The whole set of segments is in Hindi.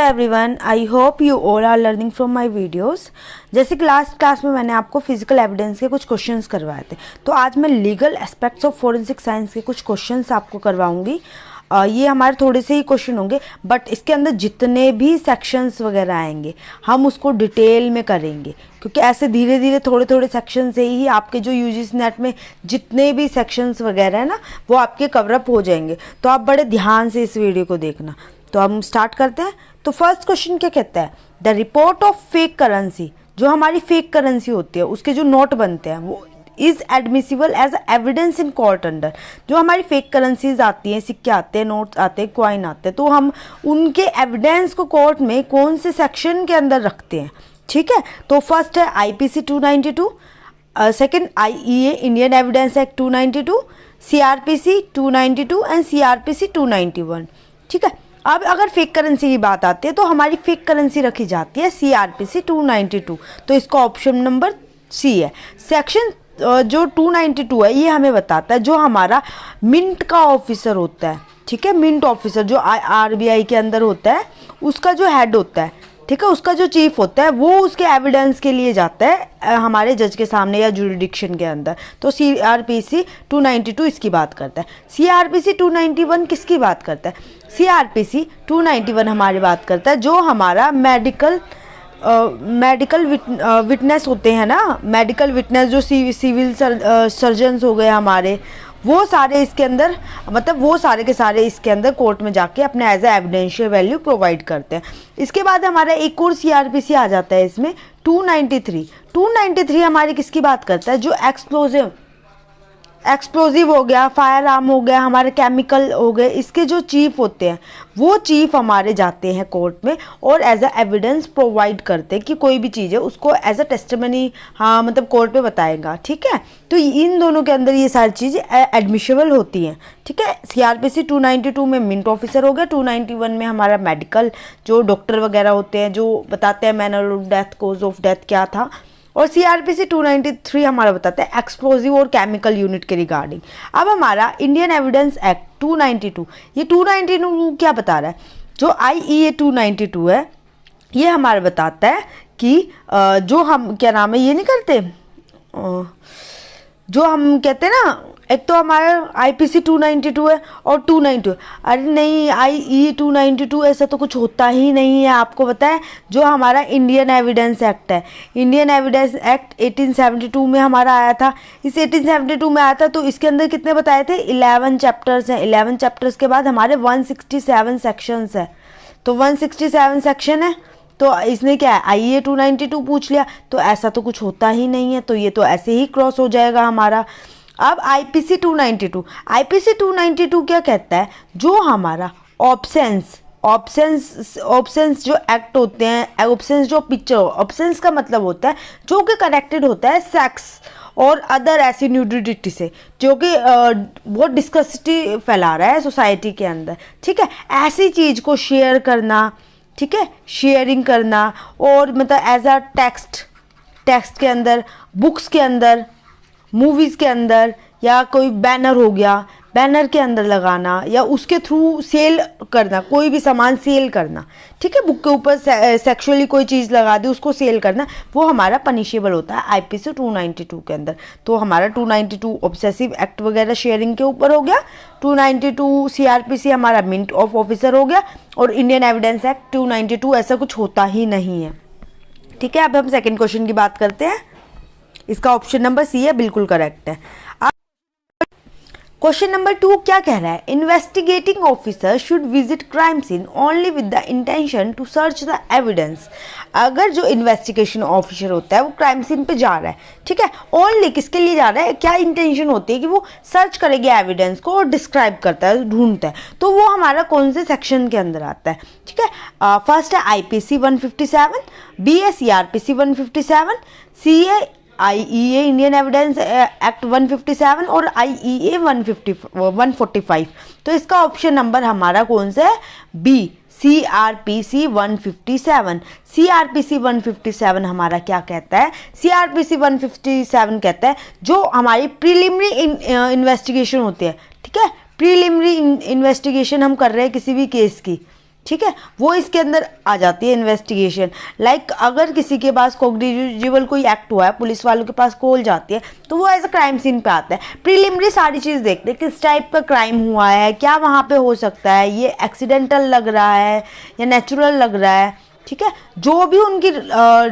Everyone, I hope you all are learning from my videos. जैसे कि लास्ट क्लास में मैंने आपको फिजिकल एविडेंस के कुछ क्वेश्चंस करवाए थे, तो आज मैं legal aspects of forensic science के कुछ क्वेश्चंस आपको करवाऊंगी। ये हमारे थोड़े से ही क्वेश्चन होंगे, बट इसके अंदर जितने भी सेक्शंस वगैरह आएंगे हम उसको डिटेल में करेंगे, क्योंकि ऐसे धीरे धीरे थोड़े थोड़े सेक्शन से ही आपके जो यूजीसी नेट में जितने भी सेक्शंस वगैरह है ना, वो आपके कवरअप हो जाएंगे। तो आप बड़े ध्यान से इस वीडियो को देखना। तो हम स्टार्ट करते हैं। तो फर्स्ट क्वेश्चन क्या कहता है, the report of fake currency, जो हमारी फेक करेंसी होती है उसके जो नोट बनते हैं वो is admissible as evidence in court under. जो हमारी फेक करेंसीज आती हैं, सिक्के आते हैं, नोट्स आते हैं, कॉइन आते हैं, तो हम उनके एविडेंस को कोर्ट में कौन से सेक्शन के अंदर रखते हैं। ठीक है, तो फर्स्ट है IPC 292, second IEA Indian evidence act 292, CrPC 292 and CrPC 291। ठीक है, अब अगर फेक करेंसी की बात आती है तो हमारी फेक करेंसी रखी जाती है सीआरपीसी 292, तो इसका ऑप्शन नंबर सी है। सेक्शन जो 292 है ये हमें बताता है जो हमारा मिंट का ऑफिसर होता है। ठीक है, मिंट ऑफिसर जो आरबीआई के अंदर होता है, उसका जो हेड होता है, ठीक है, उसका जो चीफ होता है, वो उसके एविडेंस के लिए जाता है हमारे जज के सामने या जुरिडिक्शन के अंदर। तो सीआरपीसी 292 इसकी बात करता है। सीआरपीसी 291 किसकी बात करता है? सीआरपीसी 291 हमारी बात करता है जो हमारा मेडिकल विटनेस होते हैं ना, मेडिकल विटनेस जो सिविल सर्जन्स हो गए हमारे, वो सारे इसके अंदर, मतलब वो सारे के सारे इसके अंदर कोर्ट में जाके अपने as a evidential value provide करते हैं। इसके बाद हमारा एक और सीआरपीसी आ जाता है इसमें 293 हमारी किसकी बात करता है? जो एक्सप्लोजिव हो गया, फायर आर्म हो गया, हमारे केमिकल हो गए, इसके जो चीफ होते हैं वो चीफ हमारे जाते हैं कोर्ट में और एज अ एविडेंस प्रोवाइड करते हैं कि कोई भी चीज़ है उसको एज अ टेस्टिमनी, हाँ मतलब कोर्ट में बताएगा। ठीक है, तो इन दोनों के अंदर ये सारी चीज़ें एडमिशेबल होती हैं। ठीक है, सीआरपीसी 292 में मिंट ऑफिसर हो गया, 291 में हमारा मेडिकल जो डॉक्टर वगैरह होते हैं जो बताते हैं manner of death, cause of death क्या था, और सीआरपीसी 293 हमारा बताता है एक्सप्लोजिव और केमिकल यूनिट के रिगार्डिंग। अब हमारा इंडियन एविडेंस एक्ट 292, ये 292 क्या बता रहा है? जो आईईए 292 है ये हमारा बताता है कि जो हम क्या नाम है ये नहीं करते, जो हम कहते हैं ना, एक तो हमारा आईपीसी 292 है और 292, अरे नहीं आईई 292 ऐसा तो कुछ होता ही नहीं है। आपको पता है जो हमारा इंडियन एविडेंस एक्ट है, इंडियन एविडेंस एक्ट 1872 में हमारा आया था। इस 1872 में आया था तो इसके अंदर कितने बताए थे? 11 चैप्टर्स हैं। 11 चैप्टर्स के बाद हमारे 167 सेक्शंस है। तो 167 सेक्शन है, तो इसने क्या है आईए 292 पूछ लिया, तो ऐसा तो कुछ होता ही नहीं है, तो ये तो ऐसे ही क्रॉस हो जाएगा हमारा। अब आईपीसी 292 क्या कहता है? जो हमारा ऑप्शंस जो एक्ट होते हैं, ऑप्शंस जो पिक्चर, ऑप्शंस का मतलब होता है जो कि कनेक्टेड होता है सेक्स और अदर ऐसी न्यूडिटी से, जो कि बहुत डिस्कसिटी फैला रहा है सोसाइटी के अंदर। ठीक है, ऐसी चीज़ को शेयर करना, ठीक है, शेयरिंग करना, और मतलब एज अ टेक्स्ट के अंदर, बुक्स के अंदर, मूवीज़ के अंदर, या कोई बैनर हो गया, बैनर के अंदर लगाना, या उसके थ्रू सेल करना, कोई भी सामान सेल करना। ठीक है, बुक के ऊपर सेक्सुअली कोई चीज़ लगा दी उसको सेल करना, वो हमारा पनिशेबल होता है आईपीसी 292 के अंदर। तो हमारा 292 ऑब्सेसिव एक्ट वगैरह शेयरिंग के ऊपर हो गया, 292 सीआरपीसी हमारा मिंट ऑफ ऑफिसर हो गया, और इंडियन एविडेंस एक्ट 292 ऐसा कुछ होता ही नहीं है। ठीक है, अब हम सेकेंड क्वेश्चन की बात करते हैं। इसका ऑप्शन नंबर सी है, बिल्कुल करेक्ट है। क्वेश्चन नंबर 2 क्या कह रहा है? Investigating officer should visit crime scene only with the intention to search the evidence. अगर जो इन्वेस्टिगेशन ऑफिसर होता है वो क्राइम सीन पे जा रहा है, ठीक है, ओनली किसके लिए जा रहा है, क्या इंटेंशन होती है कि वो सर्च करेगा एविडेंस को और डिस्क्राइब करता है, ढूंढता है, तो वो हमारा कौन से सेक्शन के अंदर आता है? ठीक है, फर्स्ट है आईपीसी 157, बी है सीआरपीसी 157, सी है आईईए इंडियन एविडेंस एक्ट 157 और आईईए 145। तो इसका ऑप्शन नंबर हमारा कौन सा है? B, CrPC 157। सीआरपीसी 157 हमारा क्या कहता है? सीआरपीसी 157 कहता है जो हमारी प्रीलिमिनरी इन्वेस्टिगेशन होती है, ठीक है, प्रीलिमिनरी इन्वेस्टिगेशन हम कर रहे हैं किसी भी केस की, ठीक है, वो इसके अंदर आ जाती है इन्वेस्टिगेशन। लाइक अगर किसी के पास कॉग्निजिबल कोई एक्ट हुआ है, पुलिस वालों के पास कॉल जाती है, तो वो एज अ क्राइम सीन पे आता है। प्रीलिमिनरी सारी चीज़ देखते हैं, किस टाइप का क्राइम हुआ है, क्या वहाँ पे हो सकता है, ये एक्सीडेंटल लग रहा है या नेचुरल लग रहा है। ठीक है, जो भी उनकी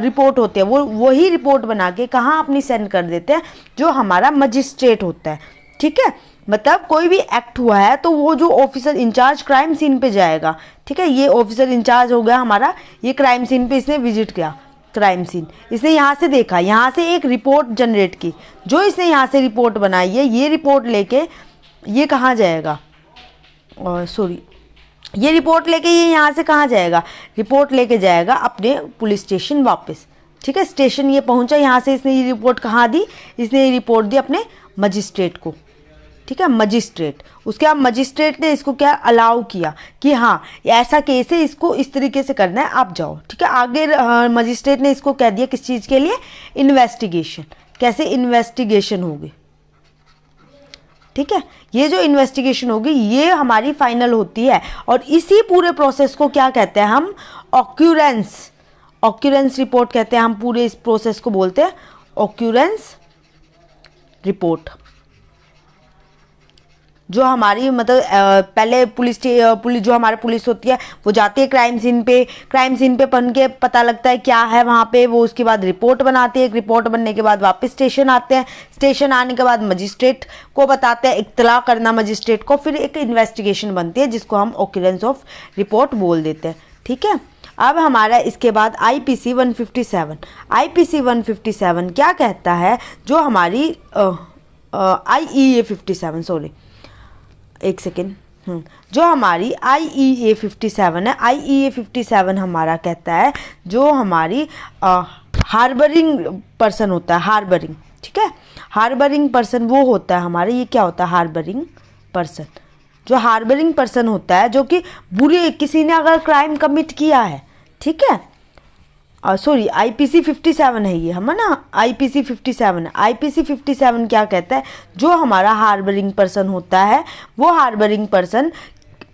रिपोर्ट होती है वो वही रिपोर्ट बना के कहाँ अपनी सेंड कर देते हैं, जो हमारा मजिस्ट्रेट होता है। ठीक है, मतलब कोई भी एक्ट हुआ है तो वो जो ऑफिसर इंचार्ज क्राइम सीन पे जाएगा। ठीक है, ये ऑफिसर इंचार्ज हो गया हमारा, ये क्राइम सीन पे इसने विजिट किया, क्राइम सीन इसने यहाँ से देखा, यहाँ से एक रिपोर्ट जनरेट की, जो इसने यहाँ से रिपोर्ट बनाई है, ये रिपोर्ट लेके ये कहाँ जाएगा, ये रिपोर्ट लेके ये यहाँ से कहाँ जाएगा, रिपोर्ट लेके जाएगा अपने पुलिस स्टेशन वापस। ठीक है, स्टेशन ये पहुँचा, यहाँ से इसने ये रिपोर्ट कहाँ दी, इसने ये रिपोर्ट दी अपने मजिस्ट्रेट को। ठीक है, मजिस्ट्रेट, उसके बाद मजिस्ट्रेट ने इसको क्या अलाउ किया कि हाँ ऐसा केस है, इसको इस तरीके से करना है, आप जाओ। ठीक है, आगे मजिस्ट्रेट ने इसको कह दिया किस चीज़ के लिए, इन्वेस्टिगेशन, कैसे इन्वेस्टिगेशन होगी। ठीक है, ये जो इन्वेस्टिगेशन होगी ये हमारी फाइनल होती है, और इसी पूरे प्रोसेस को क्या कहते हैं हम, ऑक्यूरेंस रिपोर्ट कहते हैं। हम पूरे इस प्रोसेस को बोलते हैं ऑक्यूरेंस रिपोर्ट। जो हमारी मतलब पहले पुलिस जो हमारे पुलिस होती है वो जाती है क्राइम सीन पे पढ़ के पता लगता है क्या है वहाँ पे, वो उसके बाद रिपोर्ट बनाती है, रिपोर्ट बनने के बाद वापस स्टेशन आते हैं, स्टेशन आने के बाद मजिस्ट्रेट को बताते हैं, इत्तला करना मजिस्ट्रेट को, फिर एक इन्वेस्टिगेशन बनती है जिसको हम ऑक्यूरेंस ऑफ रिपोर्ट बोल देते हैं। ठीक है, अब हमारा इसके बाद आईपीसी 157 क्या कहता है, जो हमारी IEA 57 सॉरी एक सेकेंड, जो हमारी IEA 57 है, IEA 57 हमारा कहता है जो हमारी हार्बरिंग पर्सन होता है, हार्बरिंग। ठीक है, हार्बरिंग पर्सन वो होता है हमारे, ये क्या होता है हार्बरिंग पर्सन, जो हार्बरिंग पर्सन होता है जो कि बुरे किसी ने अगर क्राइम कमिट किया है। ठीक है, सॉरी IPC 57 है ये, हम है ना IPC 57 है। IPC 57 क्या कहता है, जो हमारा हार्बरिंग पर्सन होता है, वो हार्बरिंग पर्सन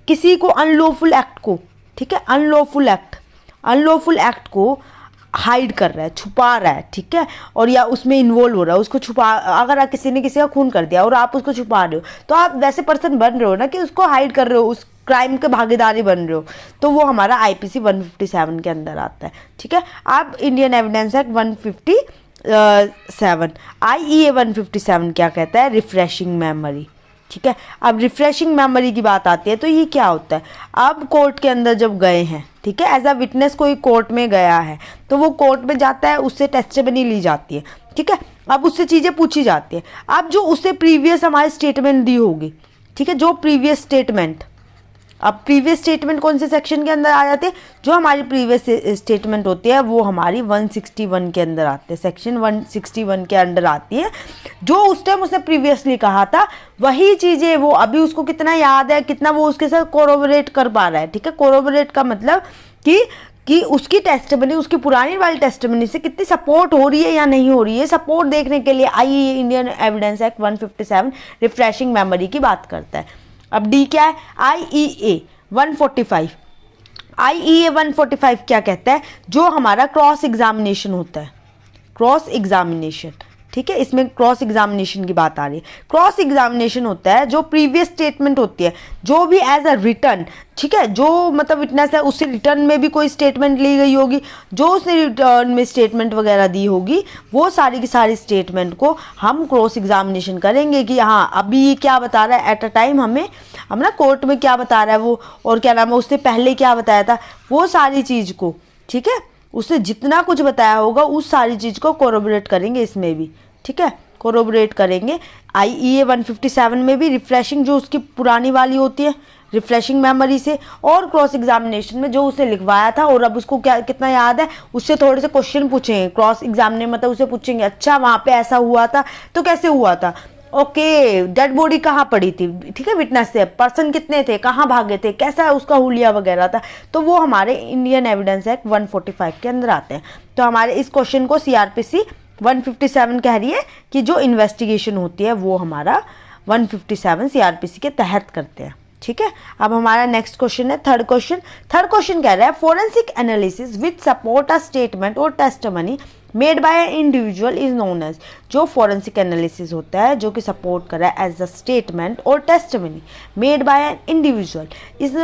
किसी को अनलॉफुल एक्ट को, ठीक है, अनलॉफुल एक्ट को हाइड कर रहा है, छुपा रहा है। ठीक है, और या उसमें इन्वॉल्व हो रहा है, उसको छुपा, अगर किसी ने किसी का खून कर दिया और आप उसको छुपा रहे हो, तो आप वैसे पर्सन बन रहे हो ना कि उसको हाइड कर रहे हो, उस क्राइम के भागीदारी बन रहे हो, तो वो हमारा IPC 157 के अंदर आता है। ठीक है, अब इंडियन एविडेंस एक्ट 157 IEA 157 क्या कहता है, रिफ्रेशिंग मेमोरी। ठीक है, अब रिफ्रेशिंग मेमोरी की बात आती है तो ये क्या होता है, अब कोर्ट के अंदर जब गए हैं, ठीक है, एज अ विटनेस कोई कोर्ट में गया है, तो वो कोर्ट में जाता है, उससे टेस्टिमनी ली जाती है। ठीक है, अब उससे चीज़ें पूछी जाती है। अब जो उससे प्रीवियस हमारी स्टेटमेंट दी होगी, ठीक है, जो प्रीवियस स्टेटमेंट, अब प्रीवियस स्टेटमेंट कौन से सेक्शन के अंदर आ जाते हैं, जो हमारी प्रीवियस स्टेटमेंट होती है वो हमारी 161 के अंदर आते हैं, सेक्शन 161 के अंदर आती है। जो उस टाइम उसने प्रीवियसली कहा था वही चीज़ें वो अभी उसको कितना याद है, कितना वो उसके साथ कोरोबोरेट कर पा रहा है। ठीक है, कोरोबोरेट का मतलब कि उसकी टेस्टिमनी, उसकी पुरानी वाली टेस्टिमनी से कितनी सपोर्ट हो रही है या नहीं हो रही है, सपोर्ट देखने के लिए IEA Indian evidence act 157 refreshing memory की बात करता है। अब D क्या है, IEA 145 क्या कहता है, जो हमारा क्रॉस एग्जामिनेशन होता है, क्रॉस एग्जामिनेशन। ठीक है, इसमें क्रॉस एग्जामिनेशन की बात आ रही है। क्रॉस एग्जामिनेशन होता है जो प्रीवियस स्टेटमेंट होती है, जो भी एज अ रिटर्न, ठीक है, जो मतलब विटनेस है उससे रिटर्न में भी कोई स्टेटमेंट ली गई होगी, जो उसने रिटर्न में स्टेटमेंट वगैरह दी होगी, वो सारी की सारी स्टेटमेंट को हम क्रॉस एग्जामिनेशन करेंगे कि हाँ अभी ये क्या बता रहा है एट अ टाइम, हम ना कोर्ट में क्या बता रहा है वो, और क्या नाम है उससे पहले क्या बताया था, वो सारी चीज़ को, ठीक है, उसने जितना कुछ बताया होगा उस सारी चीज़ को कोरोबोरेट करेंगे इसमें भी। ठीक है, कोरोबोरेट करेंगे। IEA 157 में भी रिफ्रेशिंग जो उसकी पुरानी वाली होती है रिफ्रेशिंग मेमोरी से, और क्रॉस एग्जामिनेशन में जो उसने लिखवाया था और अब उसको क्या कितना याद है, उससे थोड़े से क्वेश्चन पूछेंगे क्रॉस एग्जामिनेशन, मतलब उसे पूछेंगे अच्छा वहाँ पे ऐसा हुआ था तो कैसे हुआ था, ओके डेड बॉडी कहाँ पड़ी थी, ठीक है, विटनेस से पर्सन कितने थे, कहाँ भागे थे, कैसा उसका हुलिया वगैरह था, तो वो हमारे इंडियन एविडेंस एक्ट 145 के अंदर आते हैं। तो हमारे इस क्वेश्चन को CRPC 157 कह रही है कि जो इन्वेस्टिगेशन होती है वो हमारा 157 CRPC के तहत करते हैं। ठीक है। अब हमारा नेक्स्ट क्वेश्चन है थर्ड क्वेश्चन कह रहा है forensic analysis with support a statement और testimony made by an individual is known as. जो फोरेंसिक एनालिसिस होता है जो कि सपोर्ट कर रहा है एज अ स्टेटमेंट और testimony made by an individual is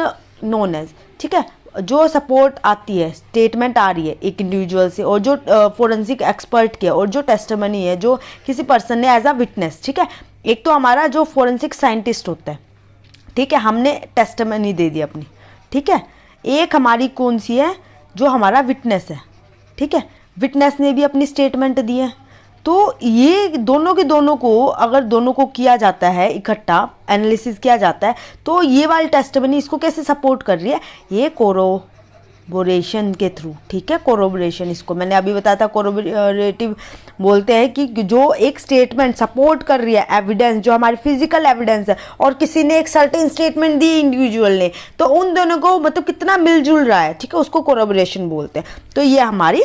known as, ठीक है। जो सपोर्ट आती है, स्टेटमेंट आ रही है एक इंडिविजुअल से, और जो फोरेंसिक एक्सपर्ट की है, और जो टेस्टिमनी है जो किसी पर्सन ने एज अ विटनेस, ठीक है। एक तो हमारा जो फोरेंसिक साइंटिस्ट होता है, ठीक है, हमने टेस्टिमनी दे दी अपनी, ठीक है। एक हमारी कौन सी है, जो हमारा विटनेस है, ठीक है, विटनेस ने भी अपनी स्टेटमेंट दी है। तो ये दोनों के दोनों को अगर दोनों को किया जाता है इकट्ठा, एनालिसिस किया जाता है, तो ये वाली टेस्टिमनी इसको कैसे सपोर्ट कर रही है, ये कोरोबोरेशन के थ्रू, ठीक है। कोरोबोरेशन, इसको मैंने अभी बताया था, कोरोबोरेटिव बोलते हैं कि जो एक स्टेटमेंट सपोर्ट कर रही है एविडेंस, जो हमारी फिजिकल एविडेंस है, और किसी ने एक सर्टेन स्टेटमेंट दी इंडिविजुअल ने, तो उन दोनों को मतलब कितना मिलजुल रहा है, ठीक है, उसको कोरोबोरेशन बोलते हैं। तो ये हमारी,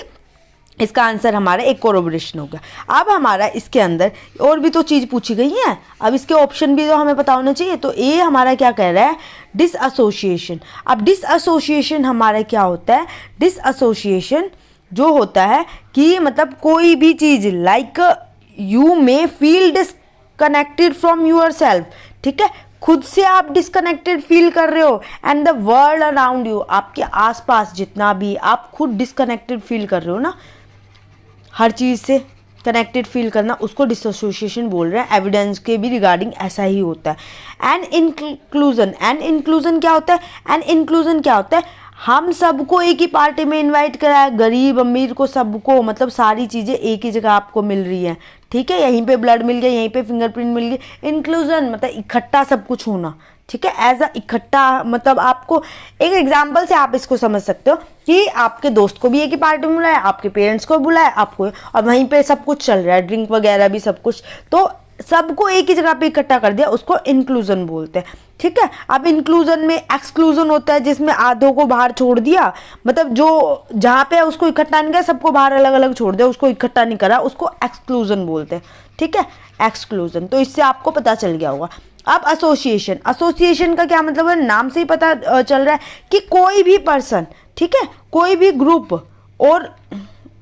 इसका आंसर हमारा एक कोरोबोरेशन हो गया। अब हमारा इसके अंदर और भी तो चीज़ पूछी गई है, अब इसके ऑप्शन भी तो हमें पता होना चाहिए। तो ये हमारा क्या कह रहा है, डिसएसोसिएशन। अब डिसएसोसिएशन हमारा क्या होता है, डिसएसोसिएशन जो होता है कि मतलब कोई भी चीज़ like you may feel disconnected from your self, ठीक है, खुद से आप डिस्कनेक्टेड फील कर रहे हो, and the world around you, आपके आसपास जितना भी आप खुद डिस्कनेक्टेड फील कर रहे हो ना, हर चीज़ से कनेक्टेड फील करना, उसको डिसोसिएशन बोल रहे हैं। एविडेंस के भी रिगार्डिंग ऐसा ही होता है। एंड इंक्लूजन क्या होता है, एंड इंक्लूजन क्या होता है, हम सबको एक ही पार्टी में इनवाइट करा है, गरीब अमीर को सबको, मतलब सारी चीज़ें एक ही जगह आपको मिल रही हैं, ठीक है। यहीं पे ब्लड मिल गया, यहीं पे फिंगरप्रिंट मिल गई। इंक्लूजन मतलब इकट्ठा सब कुछ होना, ठीक है, एज अ इकट्ठा, मतलब आपको एक एग्जांपल से आप इसको समझ सकते हो कि आपके दोस्त को भी एक ही पार्टी में बुलाया, आपके पेरेंट्स को बुलाया, आपको, और वहीं पे सब कुछ चल रहा है, ड्रिंक वगैरह भी सब कुछ, तो सबको एक ही जगह पे इकट्ठा कर दिया, उसको इंक्लूजन बोलते हैं, ठीक है। अब इंक्लूजन में एक्सक्लूजन होता है, जिसमें आधों को बाहर छोड़ दिया, मतलब जो जहाँ पे उसको इकट्ठा नहीं किया, सबको बाहर अलग अलग छोड़ दिया, उसको इकट्ठा नहीं करा, उसको एक्सक्लूजन बोलते हैं, ठीक है, एक्सक्लूजन। तो इससे आपको पता चल गया होगा। अब एसोसिएशन का क्या मतलब है, नाम से ही पता चल रहा है कि कोई भी पर्सन, ठीक है, कोई भी ग्रुप और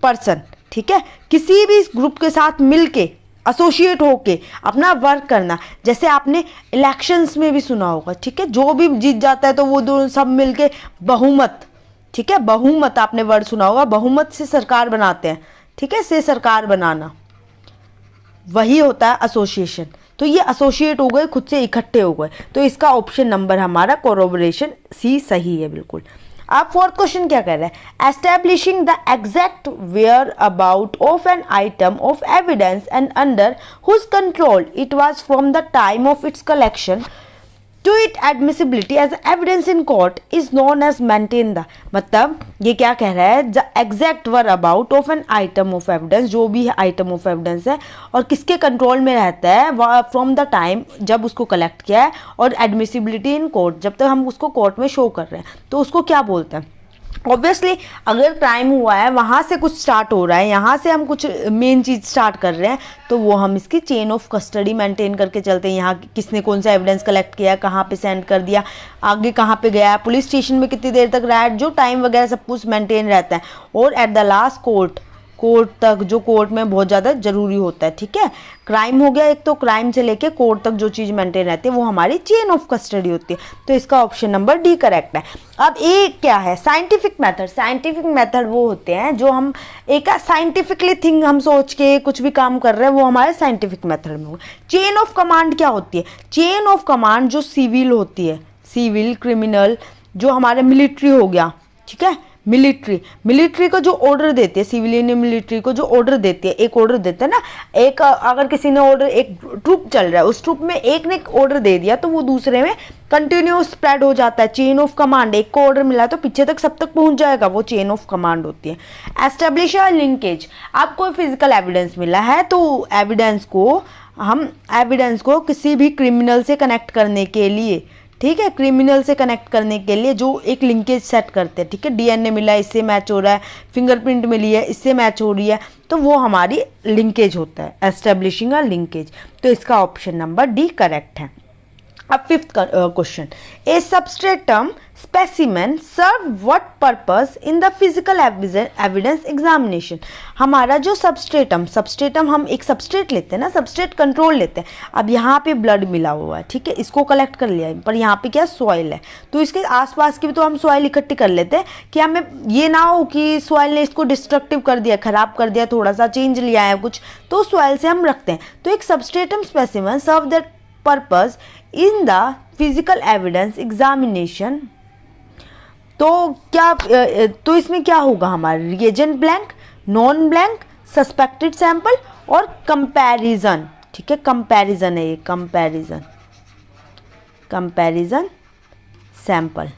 पर्सन, ठीक है, किसी भी ग्रुप के साथ मिलके एसोसिएट होके अपना वर्क करना। जैसे आपने इलेक्शंस में भी सुना होगा, ठीक है, जो भी जीत जाता है तो वो दोनों सब मिलके बहुमत, ठीक है, बहुमत आपने वर्ड सुना होगा, बहुमत से सरकार बनाते हैं, ठीक है, से सरकार बनाना, वही होता है एसोसिएशन। तो ये एसोसिएट हो गए, खुद से इकट्ठे हो गए, तो इसका ऑप्शन नंबर हमारा कोरोबोरेशन सी सही है बिल्कुल। अब फोर्थ क्वेश्चन क्या कर रहा है, establishing the exact whereabouts of an item of evidence and under whose control it was from the time of its collection to it admissibility as evidence in court is known as maintain the. मतलब ये क्या कह रहा है, the exact whereabouts of an item of evidence, जो भी आइटम ऑफ एविडेंस है और किसके कंट्रोल में रहता है फ्रॉम द टाइम जब उसको कलेक्ट किया है, और एडमिसिबिलिटी इन कोर्ट, जब तक हम उसको कोर्ट में शो कर रहे हैं, तो उसको क्या बोलते हैं। ऑब्वियसली अगर क्राइम हुआ है, वहाँ से कुछ स्टार्ट हो रहा है, यहाँ से हम कुछ मेन चीज़ स्टार्ट कर रहे हैं, तो वो हम इसकी चेन ऑफ कस्टडी मेंटेन करके चलते हैं। यहाँ किसने कौन सा एविडेंस कलेक्ट किया, कहाँ पे सेंड कर दिया, आगे कहाँ पे गया, पुलिस स्टेशन में कितनी देर तक रहा है, जो टाइम वगैरह सब कुछ मेंटेन रहता है। और एट द लास्ट कोर्ट तक, जो कोर्ट में बहुत ज़्यादा ज़रूरी होता है, ठीक है। क्राइम हो गया एक, तो क्राइम से लेके कोर्ट तक जो चीज़ मेंटेन रहती है वो हमारी चेन ऑफ कस्टडी होती है। तो इसका ऑप्शन नंबर डी करेक्ट है। अब एक क्या है, साइंटिफिक मेथड। साइंटिफिक मेथड वो होते हैं जो हम एक साइंटिफिकली थिंग हम सोच के कुछ भी काम कर रहे हैं, वो हमारे साइंटिफिक मेथड में हो। चेन ऑफ कमांड क्या होती है, चेन ऑफ कमांड जो सिविल होती है, सिविल क्रिमिनल, जो हमारे मिलिट्री हो गया, ठीक है, मिलिट्री को जो ऑर्डर देती है, सिविलियन ने मिलिट्री को जो ऑर्डर देती है, एक ऑर्डर देते हैं ना, एक अगर किसी ने ऑर्डर, एक ट्रूप चल रहा है, उस ट्रूप में एक ने ऑर्डर दे दिया तो वो दूसरे में कंटिन्यू स्प्रेड हो जाता है। चेन ऑफ कमांड, एक को ऑर्डर मिला तो पीछे तक सब तक पहुंच जाएगा, वो चेन ऑफ कमांड होती है। एस्टेब्लिश अ लिंकेज, आपको फिजिकल एविडेंस मिला है तो एविडेंस को किसी भी क्रिमिनल से कनेक्ट करने के लिए, ठीक है, क्रिमिनल से कनेक्ट करने के लिए जो एक लिंकेज सेट करते हैं, ठीक है, डीएनए मिला इससे मैच हो रहा है, फिंगरप्रिंट मिली है इससे मैच हो रही है, तो वो हमारी लिंकेज होता है, एस्टेब्लिशिंग अ लिंकेज। तो इसका ऑप्शन नंबर डी करेक्ट है। अब fifth question, a substratum specimen serve what purpose in the physical evidence examination. हमारा जो सबस्ट्रेटम हम एक सबस्ट्रेट लेते हैं ना, सबस्ट्रेट कंट्रोल लेते हैं। अब यहाँ पे ब्लड मिला हुआ है, ठीक है, इसको कलेक्ट कर लिया है, पर यहाँ पे क्या सॉइल है, तो इसके आसपास की भी तो हम सॉइल इकट्ठी कर लेते हैं कि हमें ये ना हो कि सॉइल ने इसको डिस्ट्रक्टिव कर दिया, खराब कर दिया, थोड़ा सा चेंज लिया है कुछ, तो सॉइल से हम रखते हैं। तो एक substratum specimen serve that purpose in the physical evidence examination. तो क्या तो इसमें क्या होगा हमारा, reagent blank, non blank, suspected sample और कंपैरिजन, ठीक है, कंपैरिजन है ये, कंपैरिजन सैंपल,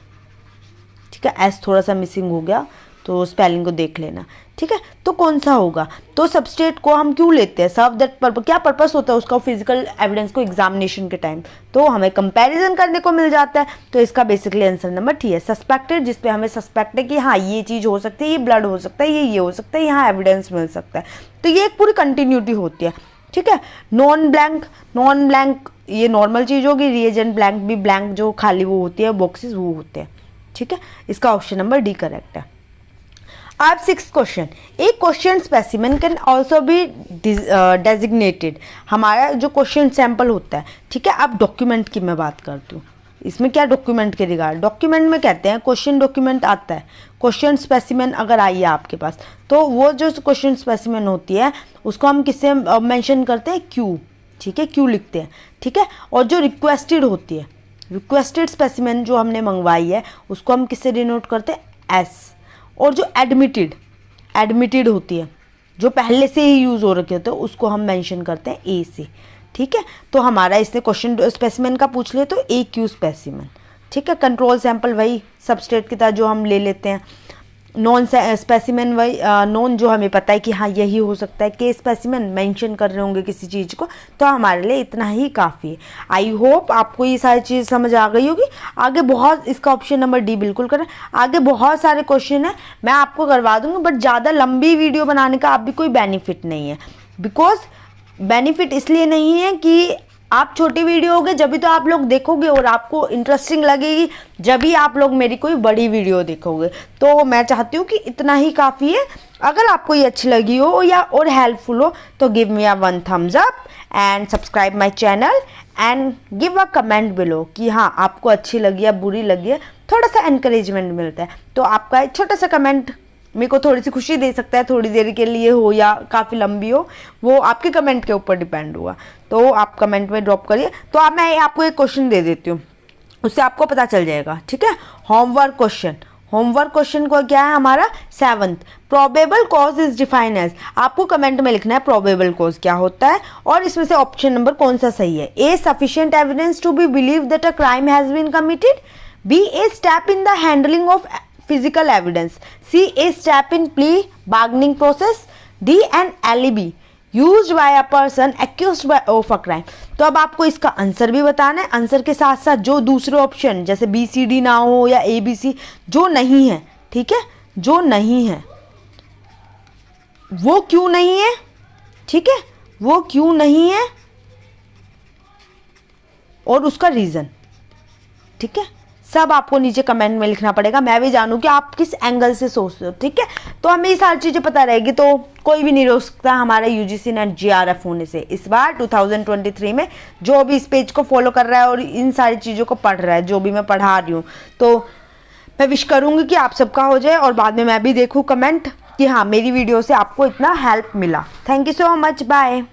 ठीक है। एस थोड़ा सा मिसिंग हो गया तो स्पेलिंग को देख लेना, ठीक है। तो कौन सा होगा, तो सबस्ट्रेट को हम क्यों लेते हैं, सर्व दैट पर्पस, क्या पर्पस होता है उसका फिजिकल एविडेंस को एग्जामिनेशन के टाइम, तो हमें कंपैरिजन करने को मिल जाता है। तो इसका बेसिकली आंसर नंबर टी है, सस्पेक्टेड, जिसपे हमें सस्पेक्ट है कि हाँ ये चीज़ हो सकती है, ये ब्लड हो सकता है, ये हो सकता है, यहाँ एविडेंस मिल सकता है, तो ये एक पूरी कंटिन्यूटी होती है, ठीक है। नॉन ब्लैंक ये नॉर्मल चीज़ होगी, रिएजेंट ब्लैंक भी, ब्लैंक जो खाली वो होती है बॉक्सेस वो होते हैं, ठीक है। इसका ऑप्शन नंबर डी करेक्ट है। अब सिक्स क्वेश्चन, एक question specimen can also be designated. हमारा जो क्वेश्चन सैंपल होता है, ठीक है। अब डॉक्यूमेंट की मैं बात करती हूँ, इसमें क्या डॉक्यूमेंट के रिगार्ड, डॉक्यूमेंट में कहते हैं क्वेश्चन डॉक्यूमेंट आता है, क्वेश्चन स्पेसिमेन अगर आई है आपके पास, तो वो जो क्वेश्चन स्पेसिमेन होती है उसको हम किससे मेंशन करते हैं, क्यू, ठीक है, क्यू लिखते हैं, ठीक है। और जो रिक्वेस्टेड होती है, रिक्वेस्टेड स्पेसिमेन जो हमने मंगवाई है उसको हम किससे डिनोट करते हैं, एस। और जो एडमिटेड होती है, जो पहले से ही यूज़ हो रखे होते हैं, उसको हम मेंशन करते हैं ए से, ठीक है। तो हमारा इसने क्वेश्चन स्पेसिमेन का पूछ लिया तो ए क्यू स्पेसिमेन, ठीक है। कंट्रोल सैंपल वही सबस्ट्रेट की तरह जो हम ले लेते हैं, नॉन स्पेसिमेन वही नॉन जो हमें पता है कि हाँ यही हो सकता है, के स्पेसिमेन मेंशन कर रहे होंगे किसी चीज़ को, तो हमारे लिए इतना ही काफ़ी है। आई होप आपको ये सारी चीज़ समझ आ गई होगी। आगे बहुत, इसका ऑप्शन नंबर डी बिल्कुल करें, आगे बहुत सारे क्वेश्चन हैं मैं आपको करवा दूँगी, बट ज़्यादा लंबी वीडियो बनाने का आप भी कोई बेनिफिट नहीं है, बिकॉज बेनिफिट इसलिए नहीं है कि आप छोटी वीडियो होगे जब भी तो आप लोग देखोगे और आपको इंटरेस्टिंग लगेगी, जब भी आप लोग मेरी कोई बड़ी वीडियो देखोगे। तो मैं चाहती हूँ कि इतना ही काफ़ी है। अगर आपको ये अच्छी लगी हो या और हेल्पफुल हो तो give me a one thumbs up and subscribe my channel and give a comment below कि हाँ आपको अच्छी लगी या बुरी लगी है, थोड़ा सा एनकरेजमेंट मिलता है। तो आपका एक छोटा सा कमेंट मेरे को थोड़ी सी खुशी दे सकता है, थोड़ी देर के लिए हो या काफ़ी लंबी हो, वो आपके कमेंट के ऊपर डिपेंड हुआ। तो आप कमेंट में ड्रॉप करिए। तो अब मैं आपको एक क्वेश्चन दे देती हूँ, उससे आपको पता चल जाएगा, ठीक है। होमवर्क क्वेश्चन को क्या है हमारा, 7th, probable cause is defined as. आपको कमेंट में लिखना है प्रोबेबल कॉज क्या होता है और इसमें से ऑप्शन नंबर कौन सा सही है। A, sufficient evidence to be believe that a crime has been committed. B, a step in the handling of physical evidence. C, a step in plea bargaining process. D, an alibi used by a person accused of a crime. तो अब आपको इसका आंसर भी बताना है, आंसर के साथ साथ जो दूसरे ऑप्शन जैसे बी सी डी ना हो या ए बी सी जो नहीं है, ठीक है, जो नहीं है वो क्यों नहीं है, ठीक है, वो क्यों नहीं है और उसका रीज़न, ठीक है, सब आपको नीचे कमेंट में लिखना पड़ेगा। मैं भी जानूँ कि आप किस एंगल से सोचते हो, ठीक है। तो हमें ये सारी चीज़ें पता रहेगी तो कोई भी नहीं रोक सकता हमारा यूजीसी नेट JRF होने से। इस बार 2023 में जो भी इस पेज को फॉलो कर रहा है और इन सारी चीज़ों को पढ़ रहा है, जो भी मैं पढ़ा रही हूँ, तो मैं विश करूँगी कि आप सबका हो जाए और बाद में मैं भी देखूँ कमेंट कि हाँ मेरी वीडियो से आपको इतना हेल्प मिला। Thank you so much, bye.